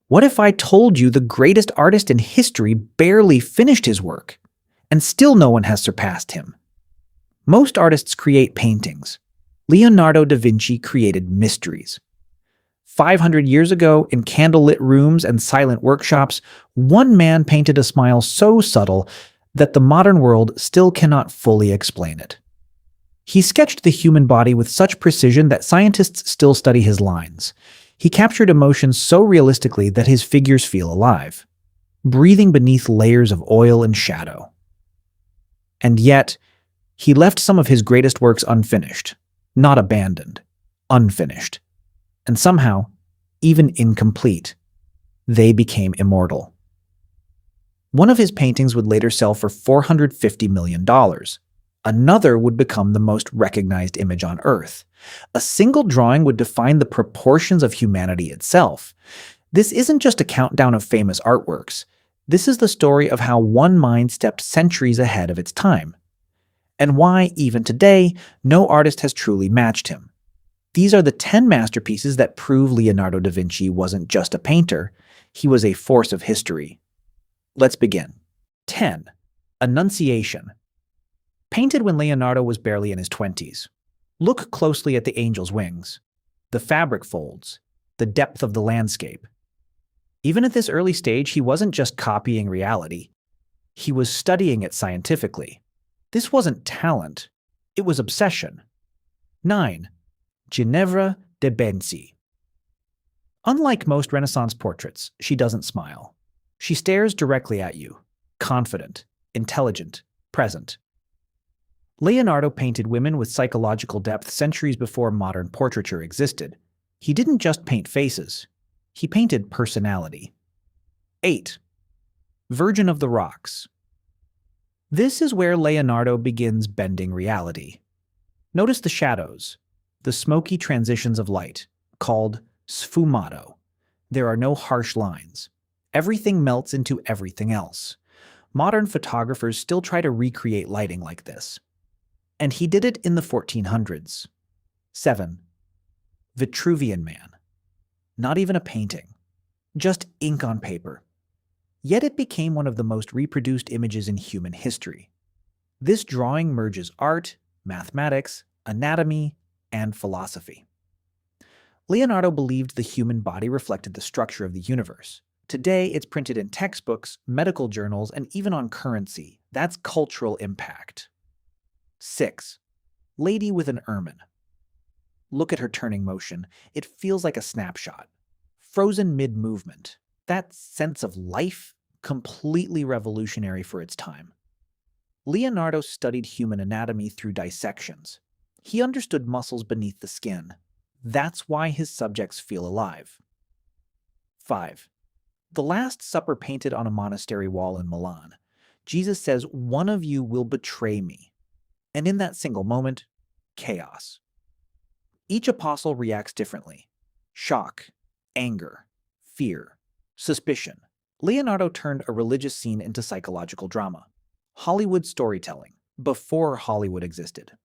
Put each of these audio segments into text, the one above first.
What if I told you the greatest artist in history barely finished his work, and still no one has surpassed him? Most artists create paintings. Leonardo da Vinci created mysteries. 500 years ago, in candlelit rooms and silent workshops, one man painted a smile so subtle that the modern world still cannot fully explain it. He sketched the human body with such precision that scientists still study his lines. He captured emotions so realistically that his figures feel alive, breathing beneath layers of oil and shadow. And yet, he left some of his greatest works unfinished, not abandoned, unfinished. And somehow, even incomplete, they became immortal. One of his paintings would later sell for $450 million. Another would become the most recognized image on Earth. A single drawing would define the proportions of humanity itself. This isn't just a countdown of famous artworks. This is the story of how one mind stepped centuries ahead of its time, and why, even today, no artist has truly matched him. These are the 10 masterpieces that prove Leonardo da Vinci wasn't just a painter, he was a force of history. Let's begin. 10. Annunciation. Painted when Leonardo was barely in his 20s. Look closely at the angel's wings, the fabric folds, the depth of the landscape. Even at this early stage, he wasn't just copying reality. He was studying it scientifically. This wasn't talent, it was obsession. 9. Ginevra de' Benci. Unlike most Renaissance portraits, she doesn't smile. She stares directly at you, confident, intelligent, present. Leonardo painted women with psychological depth centuries before modern portraiture existed. He didn't just paint faces, he painted personality. 8. Virgin of the Rocks. This is where Leonardo begins bending reality. Notice the shadows, the smoky transitions of light, called sfumato. There are no harsh lines. Everything melts into everything else. Modern photographers still try to recreate lighting like this. And he did it in the 1400s. 7. Vitruvian Man. Not even a painting, just ink on paper. Yet it became one of the most reproduced images in human history. This drawing merges art, mathematics, anatomy, and philosophy. Leonardo believed the human body reflected the structure of the universe. Today, it's printed in textbooks, medical journals, and even on currency. That's cultural impact. 6. Lady with an ermine. Look at her turning motion. It feels like a snapshot. Frozen mid-movement. That sense of life, completely revolutionary for its time. Leonardo studied human anatomy through dissections. He understood muscles beneath the skin. That's why his subjects feel alive. 5. The Last Supper painted on a monastery wall in Milan. Jesus says, "One of you will betray me." And in that single moment, chaos. Each apostle reacts differently. Shock, anger, fear, suspicion. Leonardo turned a religious scene into psychological drama. Hollywood storytelling, before Hollywood existed.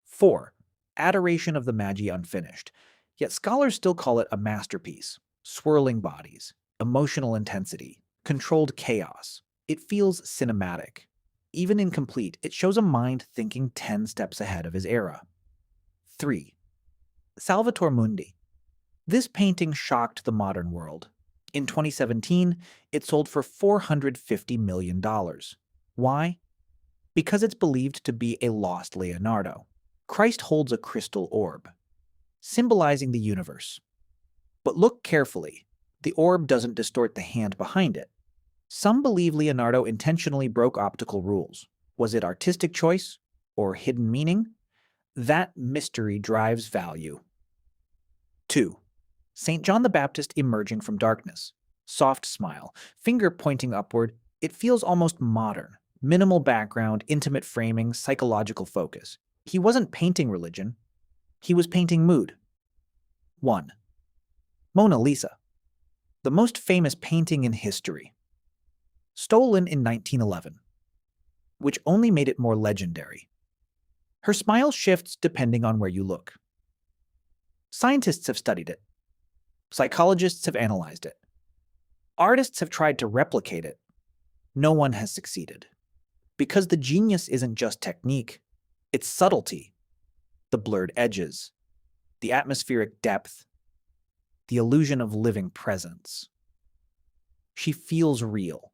4. Adoration of the Magi Unfinished. Yet scholars still call it a masterpiece. Swirling bodies, emotional intensity, controlled chaos. It feels cinematic. Even incomplete, it shows a mind thinking 10 steps ahead of his era. 3. Salvator Mundi. This painting shocked the modern world. In 2017, it sold for $450 million. Why? Because it's believed to be a lost Leonardo. Christ holds a crystal orb, symbolizing the universe. But look carefully. The orb doesn't distort the hand behind it. Some believe Leonardo intentionally broke optical rules. Was it artistic choice or hidden meaning? That mystery drives value. 2. St. John the Baptist emerging from darkness. Soft smile, finger pointing upward. It feels almost modern. Minimal background, intimate framing, psychological focus. He wasn't painting religion. He was painting mood. 1. Mona Lisa. The most famous painting in history. Stolen in 1911, which only made it more legendary. Her smile shifts depending on where you look. Scientists have studied it. Psychologists have analyzed it. Artists have tried to replicate it. No one has succeeded. Because the genius isn't just technique, it's subtlety, the blurred edges, the atmospheric depth, the illusion of living presence. She feels real.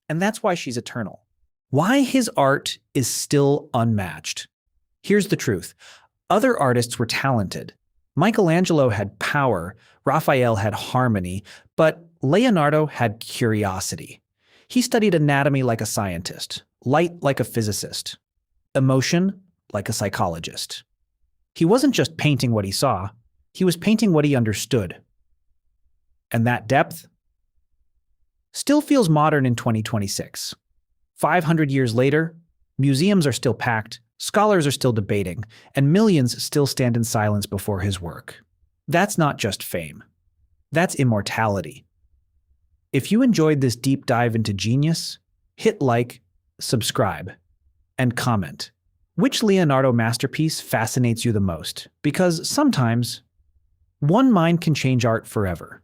And that's why she's eternal. Why his art is still unmatched. Here's the truth. Other artists were talented. Michelangelo had power, Raphael had harmony, but Leonardo had curiosity. He studied anatomy like a scientist, light like a physicist, emotion like a psychologist. He wasn't just painting what he saw, he was painting what he understood. And that depth still feels modern in 2026. 500 years later, museums are still packed, scholars are still debating, and millions still stand in silence before his work. That's not just fame. That's immortality. If you enjoyed this deep dive into genius, hit like, subscribe, and comment. Which Leonardo masterpiece fascinates you the most? Because sometimes, one mind can change art forever.